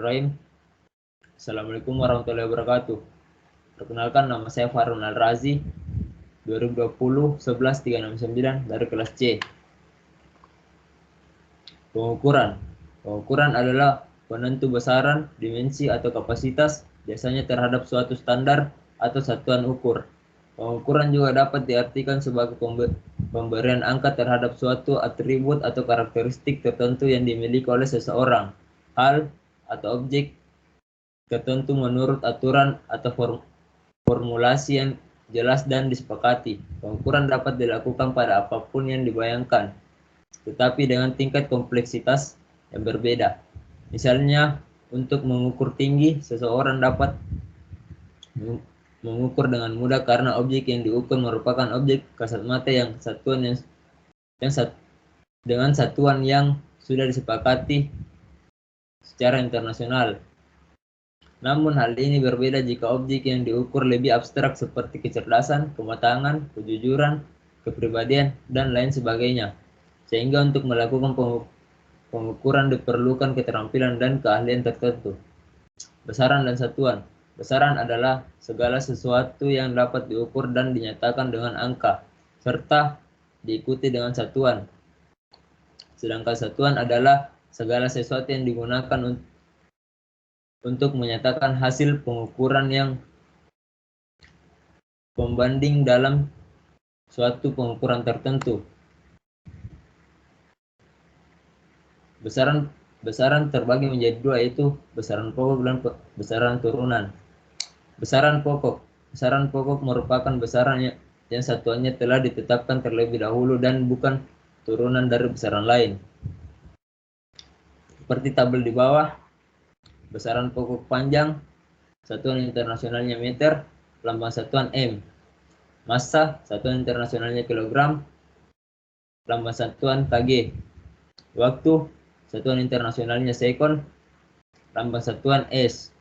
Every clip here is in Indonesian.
Bismillahirrahmanirrahim. Assalamualaikum warahmatullahi wabarakatuh. Perkenalkan, nama saya Farun Al-Razi, 2020-11-369 dari kelas C. Pengukuran. Pengukuran adalah penentu besaran, dimensi atau kapasitas, biasanya terhadap suatu standar atau satuan ukur. Pengukuran juga dapat diartikan sebagai pemberian angka terhadap suatu atribut atau karakteristik tertentu yang dimiliki oleh seseorang, hal, atau objek tertentu menurut aturan atau formulasi yang jelas dan disepakati. Pengukuran dapat dilakukan pada apapun yang dibayangkan, tetapi dengan tingkat kompleksitas yang berbeda. Misalnya, untuk mengukur tinggi, seseorang dapat mengukur dengan mudah karena objek yang diukur merupakan objek kasat mata yang dengan satuan yang sudah disepakati secara internasional. Namun hal ini berbeda jika objek yang diukur lebih abstrak seperti kecerdasan, kematangan, kejujuran, kepribadian, dan lain sebagainya. Sehingga untuk melakukan pengukuran diperlukan keterampilan dan keahlian tertentu. Besaran dan satuan. Besaran adalah segala sesuatu yang dapat diukur dan dinyatakan dengan angka, serta diikuti dengan satuan. Sedangkan satuan adalah segala sesuatu yang digunakan untuk menyatakan hasil pengukuran yang pembanding dalam suatu pengukuran tertentu. Besaran terbagi menjadi dua, yaitu besaran pokok dan besaran turunan. Besaran pokok merupakan besaran yang satuannya telah ditetapkan terlebih dahulu dan bukan turunan dari besaran lain. Seperti tabel di bawah, besaran pokok panjang, satuan internasionalnya meter, lambang satuan M. Massa, satuan internasionalnya kilogram, lambang satuan kg. Waktu, satuan internasionalnya sekon, lambang satuan S.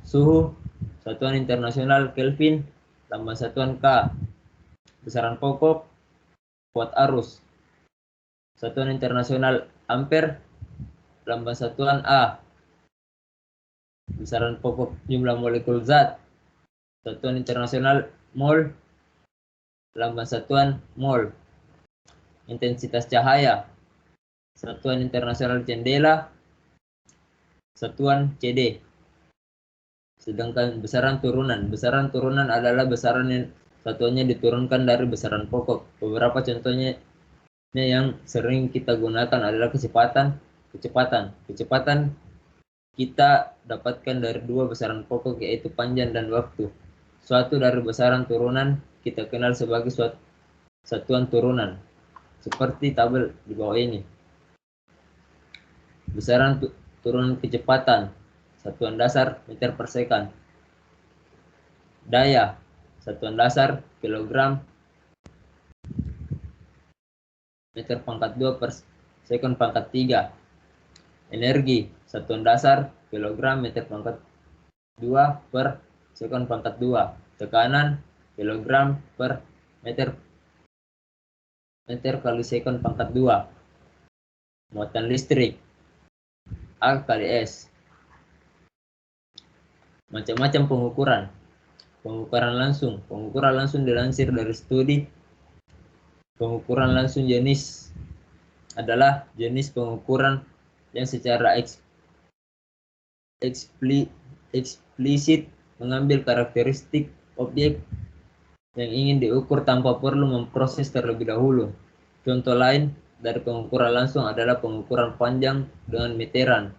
Suhu, satuan internasional Kelvin, lambang satuan K. Besaran pokok, watt arus, satuan internasional ampere, lambang satuan A. Besaran pokok jumlah molekul zat, satuan internasional mol, lambang satuan mol. Intensitas cahaya, satuan internasional candela, satuan CD. Sedangkan besaran turunan adalah besaran yang satuannya diturunkan dari besaran pokok. Beberapa contohnya yang sering kita gunakan adalah kecepatan kita dapatkan dari dua besaran pokok, yaitu panjang dan waktu. Suatu dari besaran turunan kita kenal sebagai satuan turunan, seperti tabel di bawah ini. Besaran turunan kecepatan, satuan dasar meter per second. Daya, satuan dasar kilogram meter pangkat 2 per sekon pangkat 3. Energi, satuan dasar kilogram meter pangkat 2 per sekon pangkat 2. Tekanan, kilogram per meter kali sekon pangkat 2. Muatan listrik, A kali S. Macam-macam pengukuran. Pengukuran langsung dilansir dari studi. Pengukuran langsung jenis adalah jenis pengukuran yang secara eksplisit mengambil karakteristik objek yang ingin diukur tanpa perlu memproses terlebih dahulu. Contoh lain dari pengukuran langsung adalah pengukuran panjang dengan meteran,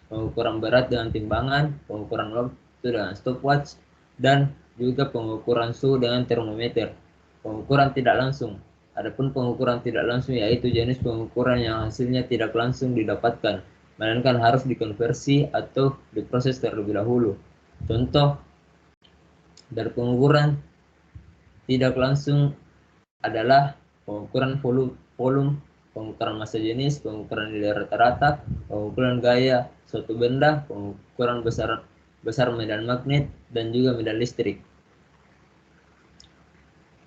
pengukuran berat dengan timbangan, pengukuran waktu dengan stopwatch, dan juga pengukuran suhu dengan termometer. Pengukuran tidak langsung. Adapun pengukuran tidak langsung yaitu jenis pengukuran yang hasilnya tidak langsung didapatkan, melainkan harus dikonversi atau diproses terlebih dahulu. Contoh dari pengukuran tidak langsung adalah pengukuran volume, pengukuran massa jenis, pengukuran nilai rata-rata, pengukuran gaya suatu benda, pengukuran besar medan magnet, dan juga medan listrik.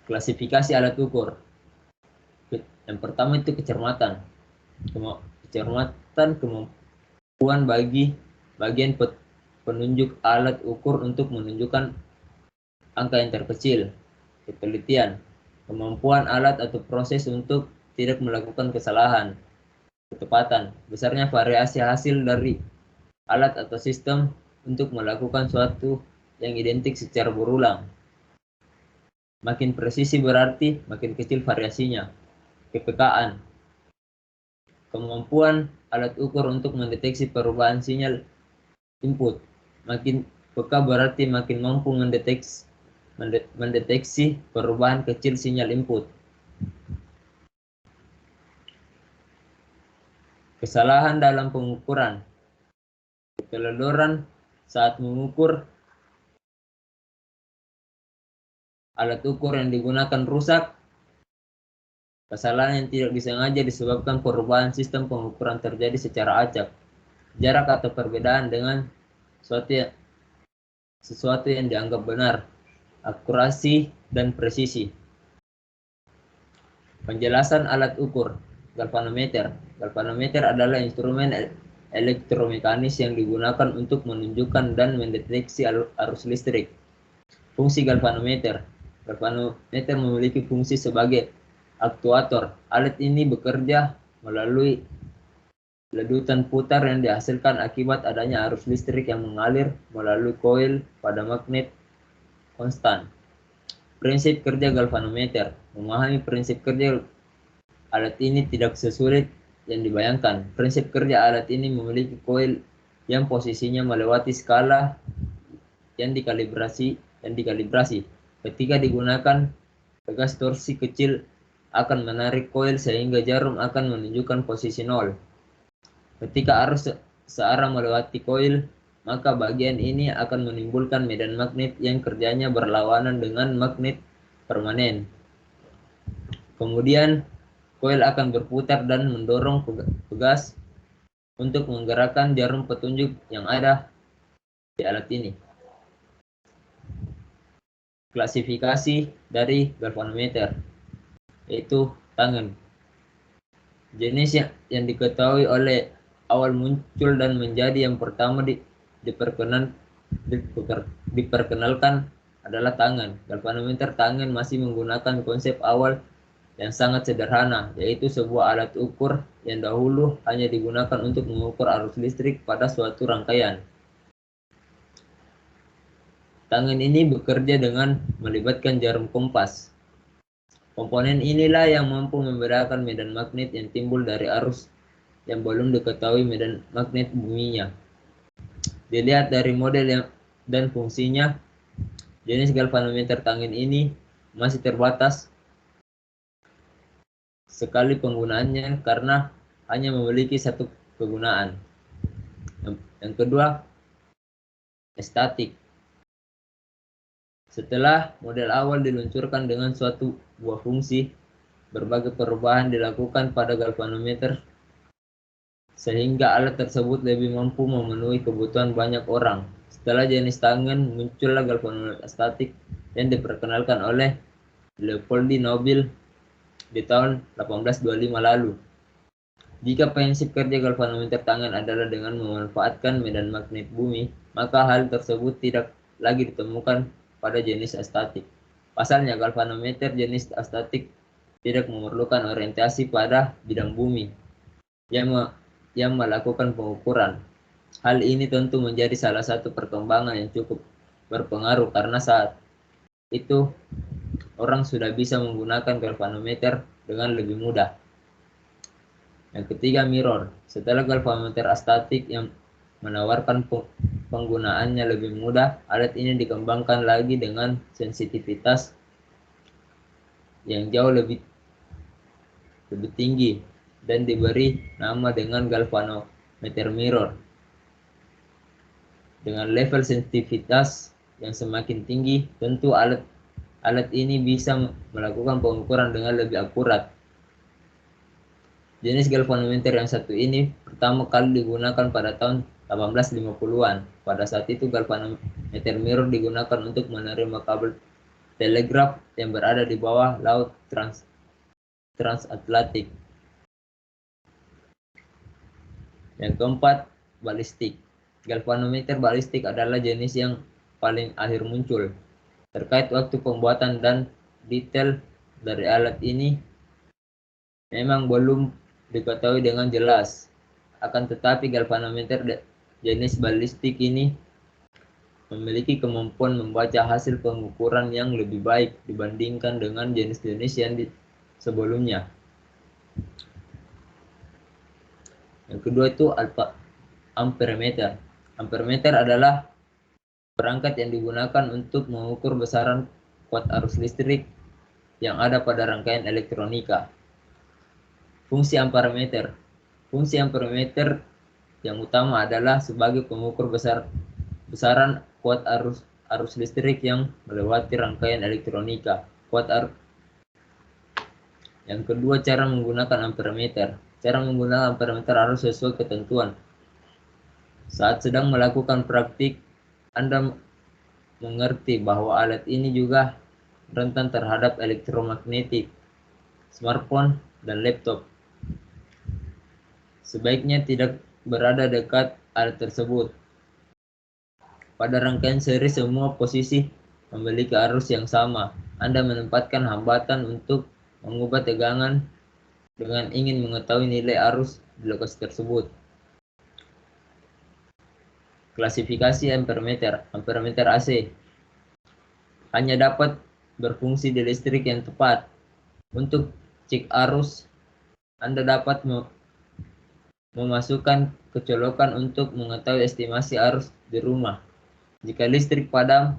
Klasifikasi alat ukur. Yang pertama itu kecermatan. Kemampuan bagi bagian penunjuk alat ukur untuk menunjukkan angka yang terkecil, ketelitian, kemampuan alat atau proses untuk tidak melakukan kesalahan, ketepatan, besarnya variasi hasil dari alat atau sistem untuk melakukan suatu yang identik secara berulang. Makin presisi berarti makin kecil variasinya. Kepekaan, kemampuan alat ukur untuk mendeteksi perubahan sinyal input. Makin peka berarti makin mampu mendeteksi perubahan kecil sinyal input. Kesalahan dalam pengukuran, keteledoran saat mengukur, alat ukur yang digunakan rusak, kesalahan yang tidak disengaja disebabkan perubahan sistem pengukuran terjadi secara acak, jarak atau perbedaan dengan sesuatu yang dianggap benar, akurasi dan presisi. Penjelasan alat ukur, galvanometer. Galvanometer adalah instrumen elektromekanis yang digunakan untuk menunjukkan dan mendeteksi arus listrik. Fungsi galvanometer. Galvanometer memiliki fungsi sebagai aktuator. Alat ini bekerja melalui ledutan putar yang dihasilkan akibat adanya arus listrik yang mengalir melalui koil pada magnet konstan. Prinsip kerja galvanometer. Memahami prinsip kerja alat ini tidak sesulit yang dibayangkan. Prinsip kerja alat ini memiliki koil yang posisinya melewati skala yang dikalibrasi. Ketika digunakan, tegas torsi kecil akan menarik koil sehingga jarum akan menunjukkan posisi 0. Ketika arus searah melewati koil, maka bagian ini akan menimbulkan medan magnet yang kerjanya berlawanan dengan magnet permanen. Kemudian, koil akan berputar dan mendorong pegas untuk menggerakkan jarum petunjuk yang ada di alat ini. Klasifikasi dari galvanometer, yaitu tangan. Jenis yang diketahui oleh awal muncul dan menjadi yang pertama diperkenalkan adalah tangan. Galvanometer tangan masih menggunakan konsep awal yang sangat sederhana, yaitu sebuah alat ukur yang dahulu hanya digunakan untuk mengukur arus listrik pada suatu rangkaian. Tangan ini bekerja dengan melibatkan jarum kompas. Komponen inilah yang mampu membedakan medan magnet yang timbul dari arus yang belum diketahui medan magnet buminya. Dilihat dari model dan fungsinya, jenis galvanometer tangan ini masih terbatas sekali penggunaannya karena hanya memiliki satu kegunaan. Yang kedua, statik. Setelah model awal diluncurkan dengan suatu buah fungsi, berbagai perubahan dilakukan pada galvanometer sehingga alat tersebut lebih mampu memenuhi kebutuhan banyak orang. Setelah jenis tangan, muncullah galvanometer statik yang diperkenalkan oleh Leopoldi Nobile di tahun 1825 lalu. Jika prinsip kerja galvanometer tangan adalah dengan memanfaatkan medan magnet bumi, maka hal tersebut tidak lagi ditemukan pada jenis astatik. Pasalnya, galvanometer jenis astatik tidak memerlukan orientasi pada bidang bumi yang melakukan pengukuran. Hal ini tentu menjadi salah satu perkembangan yang cukup berpengaruh karena saat itu orang sudah bisa menggunakan galvanometer dengan lebih mudah. Yang ketiga, mirror. Setelah galvanometer astatik yang menawarkan penggunaannya lebih mudah, alat ini dikembangkan lagi dengan sensitivitas yang jauh lebih tinggi dan diberi nama dengan galvanometer mirror. Dengan level sensitivitas yang semakin tinggi, tentu alat ini bisa melakukan pengukuran dengan lebih akurat. Jenis galvanometer yang satu ini pertama kali digunakan pada tahun 1850-an. Pada saat itu galvanometer mirror digunakan untuk menerima kabel telegraf yang berada di bawah laut transatlantik. Yang keempat, balistik. Galvanometer balistik adalah jenis yang paling akhir muncul. Terkait waktu pembuatan dan detail dari alat ini memang belum diketahui dengan jelas. Akan tetapi galvanometer jenis balistik ini memiliki kemampuan membaca hasil pengukuran yang lebih baik dibandingkan dengan jenis-jenis yang sebelumnya. Yang kedua itu amperemeter. Amperemeter adalah perangkat yang digunakan untuk mengukur besaran kuat arus listrik yang ada pada rangkaian elektronika. Fungsi amperemeter. Fungsi amperemeter yang utama adalah sebagai pengukur besaran kuat arus listrik yang melewati rangkaian elektronika. Yang kedua, cara menggunakan amperemeter. Cara menggunakan amperemeter harus sesuai ketentuan. Saat sedang melakukan praktik, Anda mengerti bahwa alat ini juga rentan terhadap elektromagnetik, smartphone, dan laptop. Sebaiknya tidak berada dekat alat tersebut. Pada rangkaian seri semua posisi memiliki arus yang sama. Anda menempatkan hambatan untuk mengubah tegangan dengan ingin mengetahui nilai arus di lokasi tersebut. Klasifikasi amperemeter. Amperemeter AC hanya dapat berfungsi di listrik yang tepat. Untuk cek arus, Anda dapat memasukkan kecolokan untuk mengetahui estimasi arus di rumah. Jika listrik padam,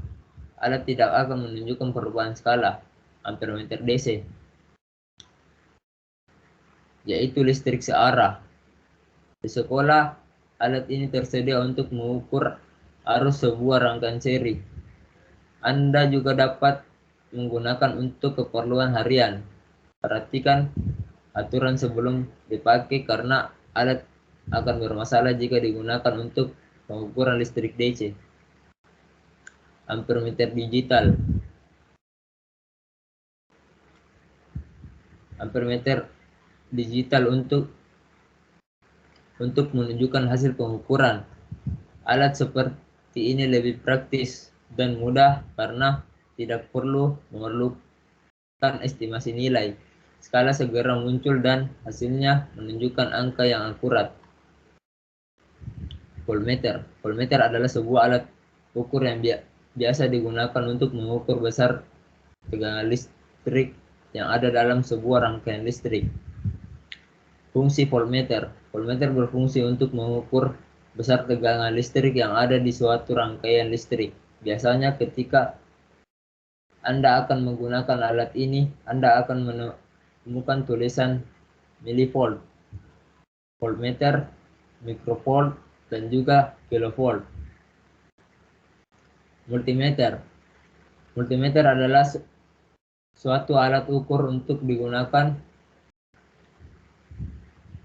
alat tidak akan menunjukkan perubahan skala amperemeter DC, yaitu listrik searah. Di sekolah, alat ini tersedia untuk mengukur arus sebuah rangkaian seri. Anda juga dapat menggunakan untuk keperluan harian. Perhatikan aturan sebelum dipakai karena alat akan bermasalah jika digunakan untuk pengukuran listrik DC. Amperemeter digital. Amperemeter digital untuk menunjukkan hasil pengukuran. Alat seperti ini lebih praktis dan mudah karena tidak perlu memerlukan estimasi nilai. Skala segera muncul dan hasilnya menunjukkan angka yang akurat. Voltmeter. Voltmeter adalah sebuah alat ukur yang biasa digunakan untuk mengukur besar tegangan listrik yang ada dalam sebuah rangkaian listrik. Fungsi voltmeter. Voltmeter berfungsi untuk mengukur besar tegangan listrik yang ada di suatu rangkaian listrik. Biasanya ketika Anda akan menggunakan alat ini, Anda akan menemukan tulisan milivolt, voltmeter, microvolt, dan juga kilovolt. Multimeter. Multimeter adalah suatu alat ukur untuk digunakan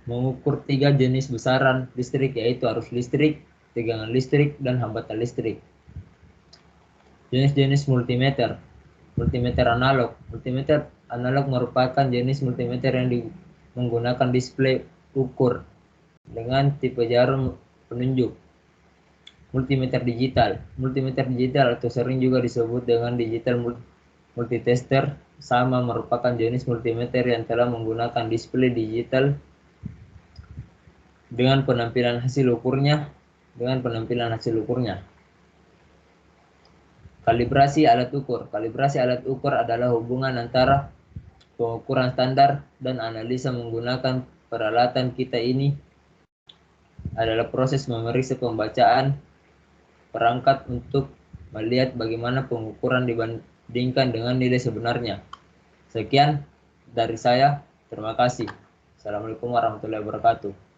mengukur 3 jenis besaran listrik, yaitu arus listrik, tegangan listrik, dan hambatan listrik. Jenis-jenis multimeter. Multimeter analog. Multimeter analog merupakan jenis multimeter yang menggunakan display ukur dengan tipe jarum penunjuk. Multimeter digital. Multimeter digital atau sering juga disebut dengan digital multitester sama merupakan jenis multimeter yang telah menggunakan display digital dengan penampilan hasil ukurnya. Kalibrasi alat ukur. Kalibrasi alat ukur adalah hubungan antara pengukuran standar dan analisa menggunakan peralatan kita. Ini adalah proses memeriksa pembacaan perangkat untuk melihat bagaimana pengukuran dibandingkan dengan nilai sebenarnya. Sekian dari saya. Terima kasih. Assalamualaikum warahmatullahi wabarakatuh.